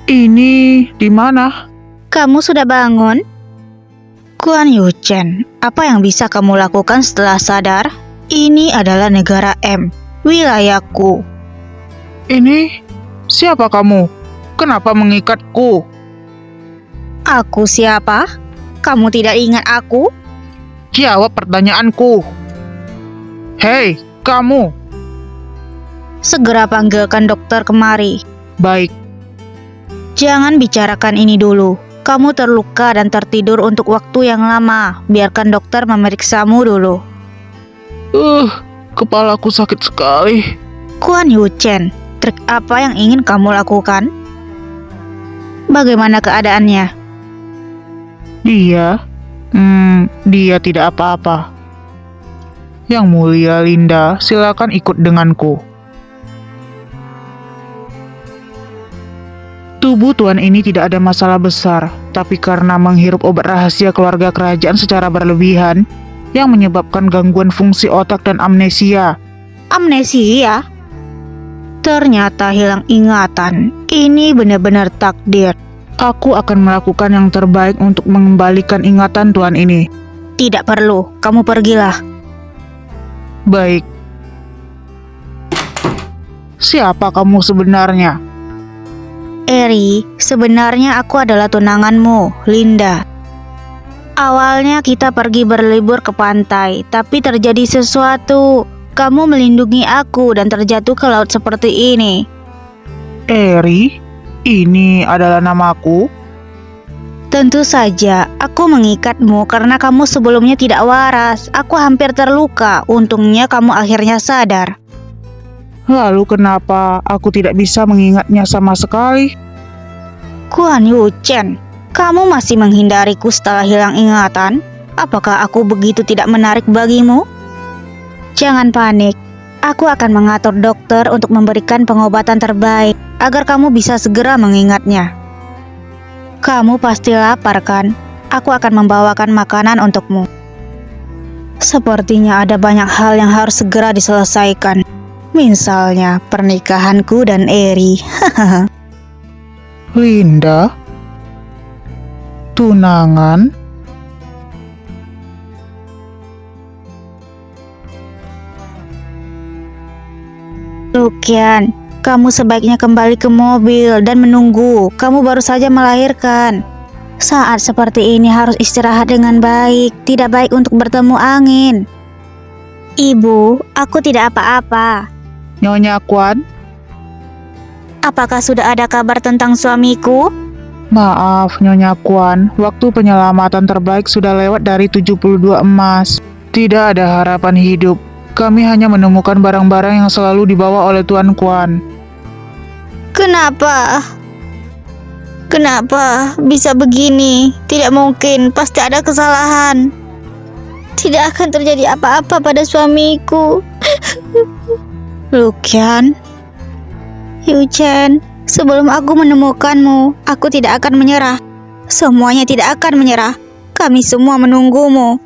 Ini di mana? Kamu sudah bangun? Guan Yuchen, apa yang bisa kamu lakukan setelah sadar? Ini adalah negara M, wilayahku. Ini siapa kamu? Kenapa mengikatku? Aku siapa? Kamu tidak ingat aku? Jawab pertanyaanku. Hei, kamu. Segera panggilkan dokter kemari. Baik. Jangan bicarakan ini dulu. Kamu terluka dan tertidur untuk waktu yang lama. Biarkan dokter memeriksamu dulu. Kepalaku sakit sekali. Guan Yuchen, trik apa yang ingin kamu lakukan? Bagaimana keadaannya? Dia tidak apa-apa. Yang mulia Linda, silakan ikut denganku. Tubuh tuan ini tidak ada masalah besar, tapi karena menghirup obat rahasia keluarga kerajaan secara berlebihan, yang menyebabkan gangguan fungsi otak dan amnesia. Amnesia? Ternyata hilang ingatan. Ini benar-benar takdir. Aku akan melakukan yang terbaik untuk mengembalikan ingatan tuan ini. Tidak perlu, kamu pergilah. Baik. Siapa kamu sebenarnya? Eri, sebenarnya aku adalah tunanganmu, Linda. Awalnya kita pergi berlibur ke pantai, tapi terjadi sesuatu. Kamu melindungi aku dan terjatuh ke laut seperti ini. Eri? Ini adalah namaku? Tentu saja, aku mengikatmu karena kamu sebelumnya tidak waras. Aku hampir terluka, untungnya kamu akhirnya sadar. Lalu kenapa aku tidak bisa mengingatnya sama sekali? Guan Yuchen, kamu masih menghindariku setelah hilang ingatan? Apakah aku begitu tidak menarik bagimu? Jangan panik, aku akan mengatur dokter untuk memberikan pengobatan terbaik agar kamu bisa segera mengingatnya. Kamu pasti lapar kan? Aku akan membawakan makanan untukmu. Sepertinya ada banyak hal yang harus segera diselesaikan. Misalnya pernikahanku dan Eri. Linda? Tunangan? Lukian, kamu sebaiknya kembali ke mobil dan menunggu. Kamu baru saja melahirkan. Saat seperti ini harus istirahat dengan baik. Tidak baik untuk bertemu angin. Ibu, aku tidak apa-apa. Nyonya Guan? Apakah sudah ada kabar tentang suamiku? Maaf, Nyonya Guan. Waktu penyelamatan terbaik sudah lewat dari 72 emas. Tidak ada harapan hidup. Kami hanya menemukan barang-barang yang selalu dibawa oleh Tuan Guan. Kenapa? Kenapa bisa begini? Tidak mungkin, pasti ada kesalahan. Tidak akan terjadi apa-apa pada suamiku. Lukian, Yuchen, sebelum aku menemukanmu, aku tidak akan menyerah. Semuanya tidak akan menyerah. Kami semua menunggumu.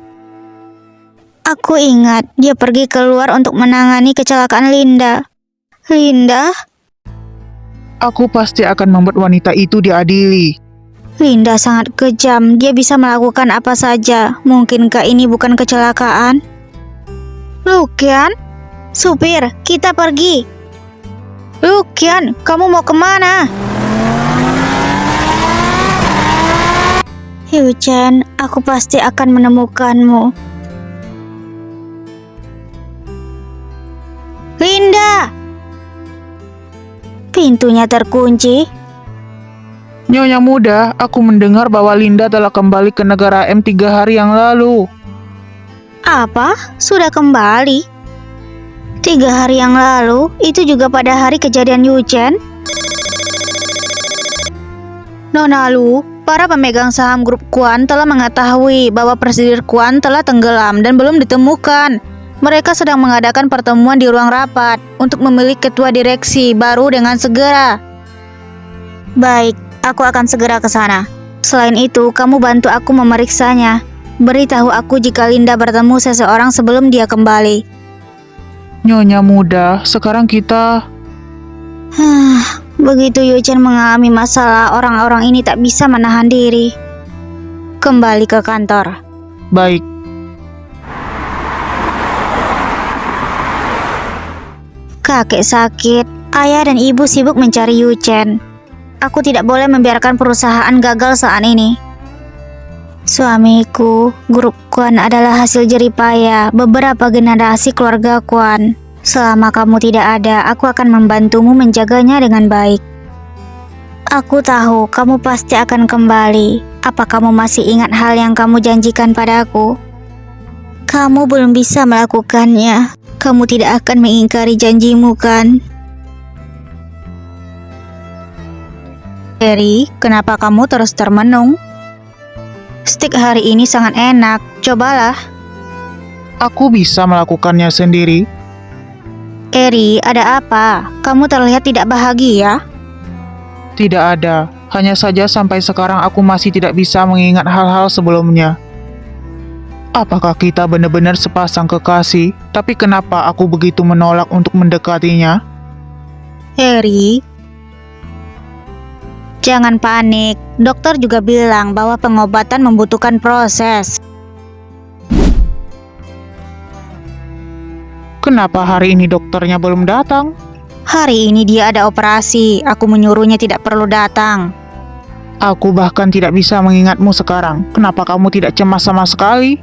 Aku ingat dia pergi keluar untuk menangani kecelakaan Linda. Linda? Aku pasti akan membuat wanita itu diadili. Linda sangat kejam. Dia bisa melakukan apa saja. Mungkinkah ini bukan kecelakaan? Lukian? Supir, kita pergi. Lukian, kamu mau kemana? Yuchen, aku pasti akan menemukanmu. Linda! Pintunya terkunci. Nyonya muda, aku mendengar bahwa Linda telah kembali ke negara M 3 hari yang lalu. Apa? Sudah kembali? 3 hari yang lalu? Itu juga pada hari kejadian Yuchen? Nona Lu, para pemegang saham grup Guan telah mengetahui bahwa Presiden Guan telah tenggelam dan belum ditemukan. Mereka sedang mengadakan pertemuan di ruang rapat untuk memilih ketua direksi baru dengan segera. Baik, aku akan segera ke sana. Selain itu, kamu bantu aku memeriksanya. Beritahu aku jika Linda bertemu seseorang sebelum dia kembali. Nyonya muda, sekarang kita... Begitu Yuchen mengalami masalah, orang-orang ini tak bisa menahan diri. Kembali ke kantor. Baik, Kakek sakit, ayah dan ibu sibuk mencari Yuchen. Aku tidak boleh membiarkan perusahaan gagal saat ini. Suamiku, grup Kuan adalah hasil jeripaya beberapa generasi keluarga Kuan. Selama kamu tidak ada, aku akan membantumu menjaganya dengan baik. Aku tahu kamu pasti akan kembali. Apa kamu masih ingat hal yang kamu janjikan padaku? Kamu belum bisa melakukannya. Kamu tidak akan mengingkari janjimu, kan? Harry, kenapa kamu terus termenung? Stik hari ini sangat enak. Cobalah. aku bisa melakukannya sendiri. Harry, ada apa? Kamu terlihat tidak bahagia. Tidak ada, hanya saja sampai sekarang aku masih tidak bisa mengingat hal-hal sebelumnya. Apakah kita benar-benar sepasang kekasih? Tapi kenapa aku begitu menolak untuk mendekatinya? Harry, jangan panik. Dokter juga bilang bahwa pengobatan membutuhkan proses. Kenapa hari ini dokternya belum datang? Hari ini dia ada operasi. Aku menyuruhnya tidak perlu datang. Aku bahkan tidak bisa mengingatmu sekarang. Kenapa kamu tidak cemas sama sekali?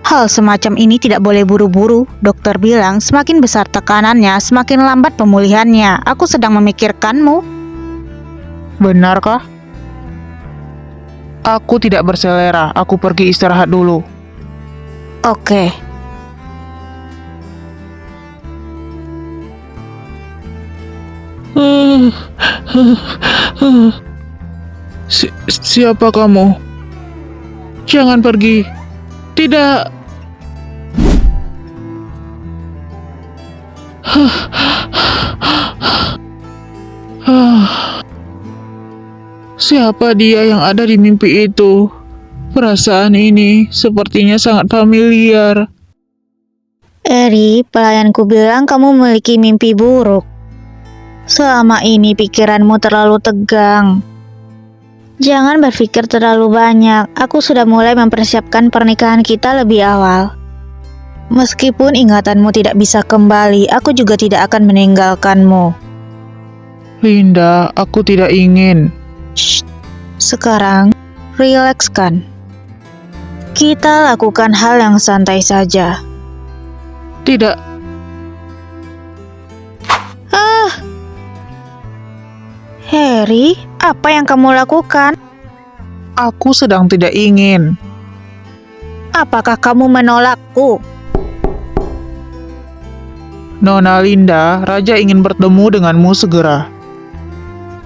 Hal semacam ini tidak boleh buru-buru. Dokter bilang semakin besar tekanannya, semakin lambat pemulihannya. Aku sedang memikirkanmu. Benarkah? Aku tidak berselera. Aku pergi istirahat dulu. Oke. Siapa kamu? Jangan pergi. Tidak. Siapa dia yang ada di mimpi itu? Perasaan ini sepertinya sangat familiar. Eri, pelayanku bilang kamu memiliki mimpi buruk. Selama ini pikiranmu terlalu tegang. Jangan berpikir terlalu banyak. Aku sudah mulai mempersiapkan pernikahan kita lebih awal. Meskipun ingatanmu tidak bisa kembali, aku juga tidak akan meninggalkanmu. Linda, aku tidak ingin. Shh. Sekarang, rilekskan. Kita lakukan hal yang santai saja. Tidak. Harry, apa yang kamu lakukan? Aku sedang tidak ingin. Apakah kamu menolakku? Nona Linda, Raja ingin bertemu denganmu segera.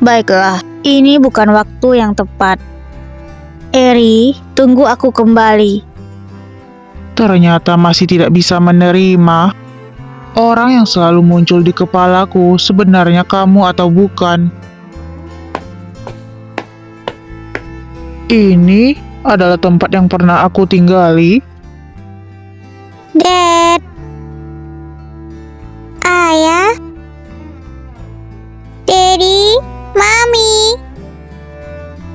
Baiklah, ini bukan waktu yang tepat. Eri, tunggu aku kembali. Ternyata masih tidak bisa menerima. Orang yang selalu muncul di kepalaku sebenarnya kamu atau bukan. Ini adalah tempat yang pernah aku tinggali. Dad. Ayah. Daddy. Mami.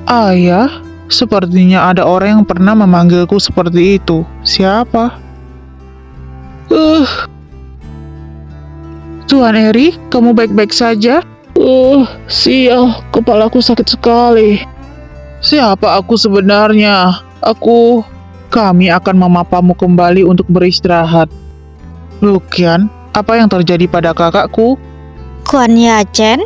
Ayah, sepertinya ada orang yang pernah memanggilku seperti itu. Siapa? Tuan Eri, kamu baik-baik saja? Sial, kepalaku sakit sekali. Siapa aku sebenarnya? Kami akan memapamu kembali untuk beristirahat. Lukian, apa yang terjadi pada kakakku? Kuan Yachen?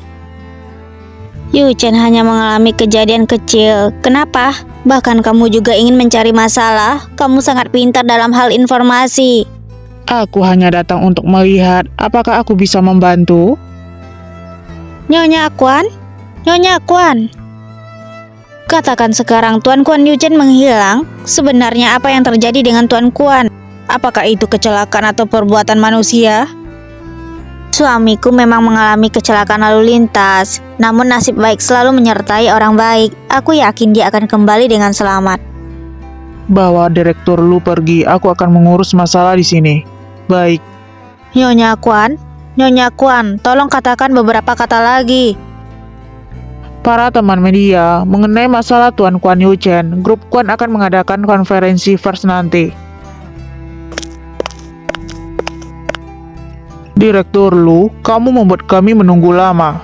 Yuchen hanya mengalami kejadian kecil. Kenapa? Bahkan kamu juga ingin mencari masalah. Kamu sangat pintar dalam hal informasi. Aku hanya datang untuk melihat apakah aku bisa membantu. Nyonya Kuan? Nyonya Kuan? Katakan sekarang Tuan Kuan Yuchen menghilang. Sebenarnya apa yang terjadi dengan Tuan Kuan? Apakah itu kecelakaan atau perbuatan manusia? Suamiku memang mengalami kecelakaan lalu lintas. Namun nasib baik selalu menyertai orang baik. Aku yakin dia akan kembali dengan selamat. Bawa direktur lu pergi, aku akan mengurus masalah di sini. Baik. Nyonya Kuan, tolong katakan beberapa kata lagi. Para teman media, mengenai masalah Tuan Kuan Yu-chen, grup Kuan akan mengadakan konferensi pers nanti. Direktur Lu, kamu membuat kami menunggu lama.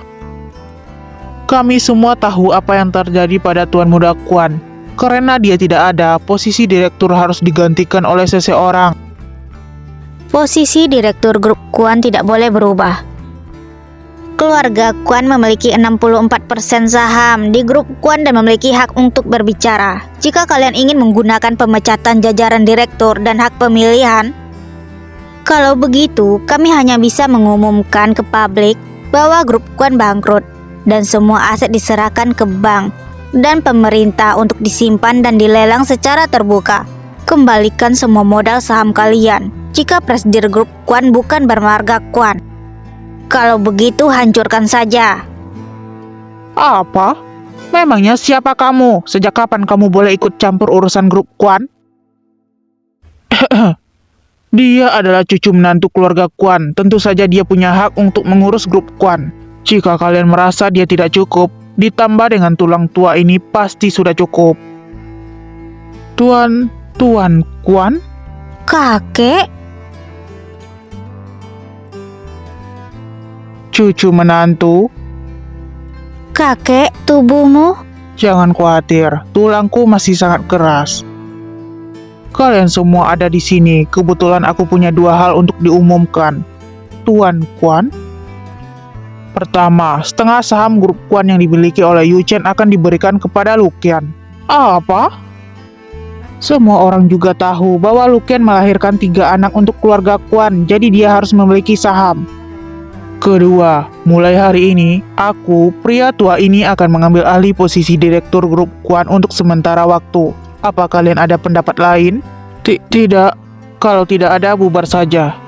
Kami semua tahu apa yang terjadi pada Tuan Muda Kuan. Karena dia tidak ada, posisi direktur harus digantikan oleh seseorang. Posisi direktur grup Kuan tidak boleh berubah. Keluarga Kuan memiliki 64% saham di grup Kuan dan memiliki hak untuk berbicara. Jika kalian ingin menggunakan pemecatan jajaran direktur dan hak pemilihan, kalau begitu kami hanya bisa mengumumkan ke publik bahwa grup Kuan bangkrut dan semua aset diserahkan ke bank dan pemerintah untuk disimpan dan dilelang secara terbuka. Kembalikan semua modal saham kalian jika presidir grup Kuan bukan bermarga Kuan. Kalau begitu hancurkan saja. Apa? Memangnya siapa kamu? Sejak kapan kamu boleh ikut campur urusan grup Kuan? Dia adalah cucu menantu keluarga Kuan. Tentu saja dia punya hak untuk mengurus grup Kuan. Jika kalian merasa dia tidak cukup, ditambah dengan tulang tua ini pasti sudah cukup. Tuan Kuan? Kakek? Cucu menantu? Kakek, tubuhmu? Jangan khawatir, tulangku masih sangat keras. Kalian semua ada di sini. Kebetulan aku punya dua hal untuk diumumkan. Tuan Kuan. Pertama, setengah saham grup Kuan yang dimiliki oleh Yu-chen akan diberikan kepada Luqian. Apa? Semua orang juga tahu bahwa Luqian melahirkan 3 anak untuk keluarga Kuan, jadi dia harus memiliki saham. Kedua, mulai hari ini, aku, pria tua ini akan mengambil alih posisi direktur grup Kuan untuk sementara waktu. Apa kalian ada pendapat lain? Tidak. Kalau tidak ada, bubar saja.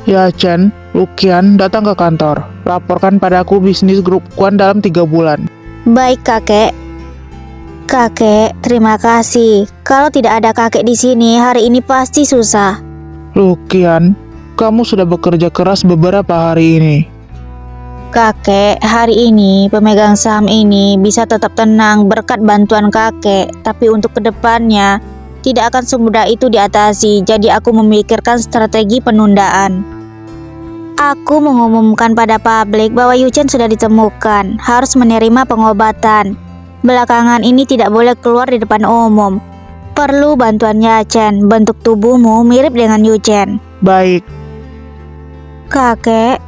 Ya, Chen, Luqian, datang ke kantor. Laporkan padaku bisnis grup Kuan dalam 3 bulan. Baik, kakek. Kakek, terima kasih. Kalau tidak ada kakek di sini, hari ini pasti susah. Luqian, kamu sudah bekerja keras beberapa hari ini. Kakek, hari ini pemegang saham ini bisa tetap tenang berkat bantuan kakek. Tapi untuk kedepannya, tidak akan semudah itu diatasi. Jadi aku memikirkan strategi penundaan. Aku mengumumkan pada publik bahwa Yu-chen sudah ditemukan, harus menerima pengobatan. Belakangan ini tidak boleh keluar di depan umum. Perlu bantuannya, Chen. Bentuk tubuhmu mirip dengan Yu-chen. Baik. Kakek,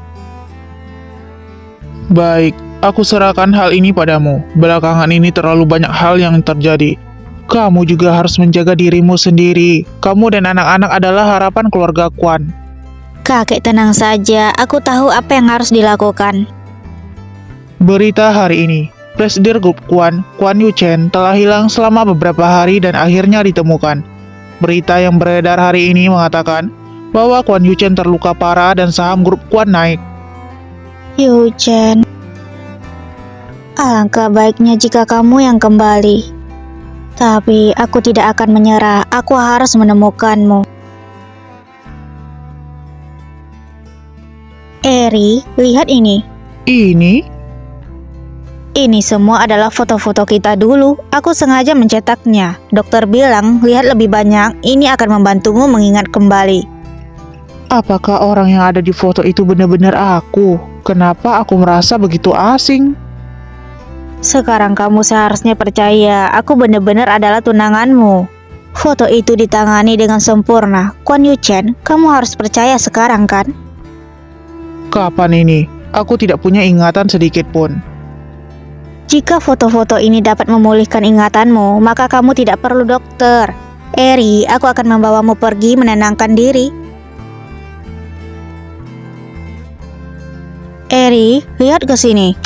Baik, aku serahkan hal ini padamu. Belakangan ini terlalu banyak hal yang terjadi. Kamu juga harus menjaga dirimu sendiri. Kamu dan anak-anak adalah harapan keluarga Kuan. kakek tenang saja. Aku tahu apa yang harus dilakukan. Berita hari ini, Presiden grup Kuan, Kuan Yu-chen, telah hilang selama beberapa hari dan akhirnya ditemukan. Berita yang beredar hari ini mengatakan bahwa Kuan Yu-chen terluka parah dan saham grup Kuan naik. Yu-chen, alangkah baiknya jika kamu yang kembali. Tapi aku tidak akan menyerah. Aku harus menemukanmu. Eri, lihat ini. Ini semua adalah foto-foto kita dulu. Aku sengaja mencetaknya. Dokter bilang, lihat lebih banyak. Ini akan membantumu mengingat kembali. Apakah orang yang ada di foto itu benar-benar aku? Kenapa aku merasa begitu asing? Sekarang kamu seharusnya percaya. Aku benar-benar adalah tunanganmu. Foto itu ditangani dengan sempurna. Kuan Yu-chen, kamu harus percaya sekarang kan? Kapan ini? Aku tidak punya ingatan sedikit pun. Jika foto-foto ini dapat memulihkan ingatanmu, maka kamu tidak perlu dokter. Eri, aku akan membawamu pergi menenangkan diri. Eri, lihat ke sini.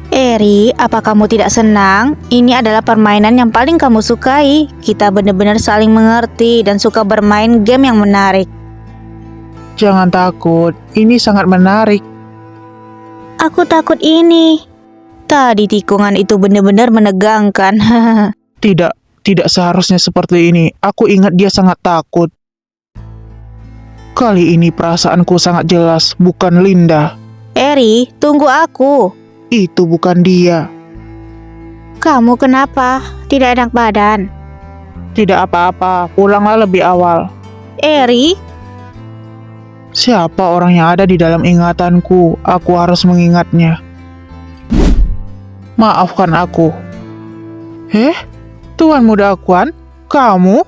Eri, apa kamu tidak senang? Ini adalah permainan yang paling kamu sukai. Kita benar-benar saling mengerti dan suka bermain game yang menarik. Jangan takut, ini sangat menarik. Aku takut ini. Tadi tikungan itu benar-benar menegangkan. Tidak seharusnya seperti ini. Aku ingat dia sangat takut. Kali ini perasaanku sangat jelas, bukan Linda. Eri, tunggu aku. Itu bukan dia. Kamu kenapa? Tidak enak badan? Tidak apa-apa, pulanglah lebih awal. Eri, Siapa orang yang ada di dalam ingatanku? Aku harus mengingatnya. Maafkan aku. Tuan muda Kuan, kamu?